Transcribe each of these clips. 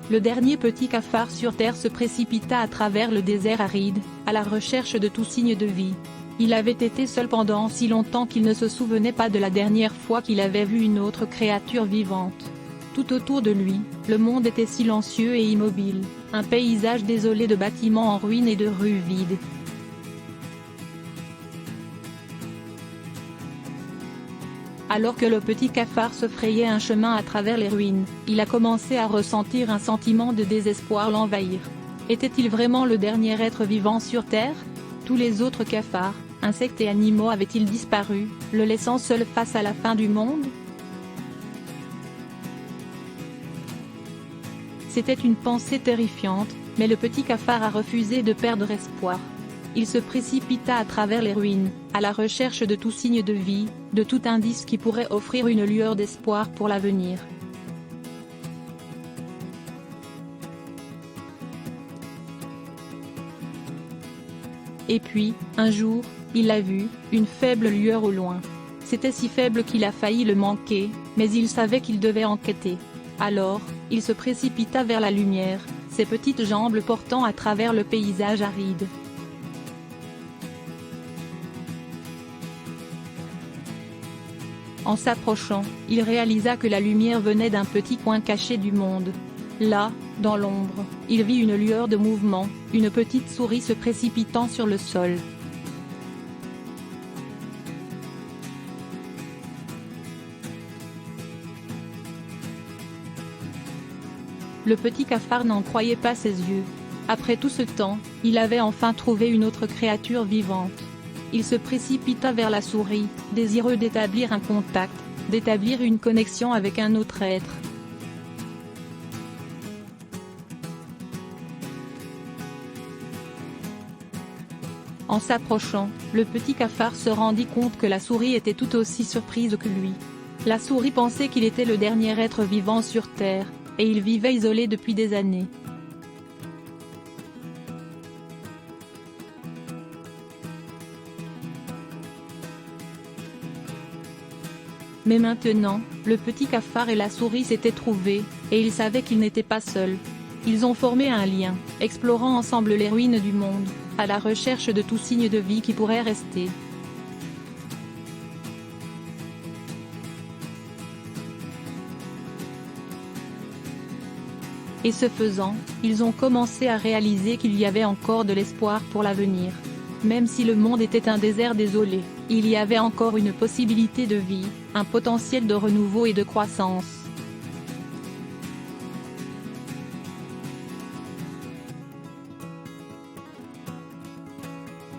le dernier petit cafard sur Terre se précipita à travers le désert aride, à la recherche de tout signe de vie. Il avait été seul pendant si longtemps qu'il ne se souvenait pas de la dernière fois qu'il avait vu une autre créature vivante. Tout autour de lui, le monde était silencieux et immobile, un paysage désolé de bâtiments en ruine et de rues vides. Alors que le petit cafard se frayait un chemin à travers les ruines, il a commencé à ressentir un sentiment de désespoir l'envahir. Était-il vraiment le dernier être vivant sur Terre? Tous les autres cafards, insectes et animaux avaient-ils disparu, le laissant seul face à la fin du monde? C'était une pensée terrifiante, mais le petit cafard a refusé de perdre espoir. Il se précipita à travers les ruines, à la recherche de tout signe de vie, de tout indice qui pourrait offrir une lueur d'espoir pour l'avenir. Et puis, un jour, il l'a vu, une faible lueur au loin. C'était si faible qu'il a failli le manquer, mais il savait qu'il devait enquêter. Alors, il se précipita vers la lumière, ses petites jambes portant à travers le paysage aride. En s'approchant, il réalisa que la lumière venait d'un petit coin caché du monde. Là, dans l'ombre, il vit une lueur de mouvement, une petite souris se précipitant sur le sol. Le petit cafard n'en croyait pas ses yeux. Après tout ce temps, il avait enfin trouvé une autre créature vivante. Il se précipita vers la souris, désireux d'établir un contact, d'établir une connexion avec un autre être. En s'approchant, le petit cafard se rendit compte que la souris était tout aussi surprise que lui. La souris pensait qu'il était le dernier être vivant sur Terre, et il vivait isolé depuis des années. Mais maintenant, le petit cafard et la souris s'étaient trouvés, et il savait qu'il n'était pas seul. Ils ont formé un lien, explorant ensemble les ruines du monde, à la recherche de tout signe de vie qui pourrait rester. Et ce faisant, ils ont commencé à réaliser qu'il y avait encore de l'espoir pour l'avenir. Même si le monde était un désert désolé, il y avait encore une possibilité de vie, un potentiel de renouveau et de croissance.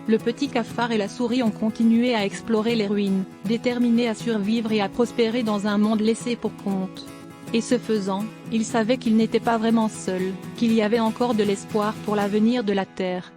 Le petit cafard et la souris ont continué à explorer les ruines, déterminés à survivre et à prospérer dans un monde laissé pour compte. Et ce faisant, ils savaient qu'ils n'étaient pas vraiment seuls, qu'il y avait encore de l'espoir pour l'avenir de la Terre.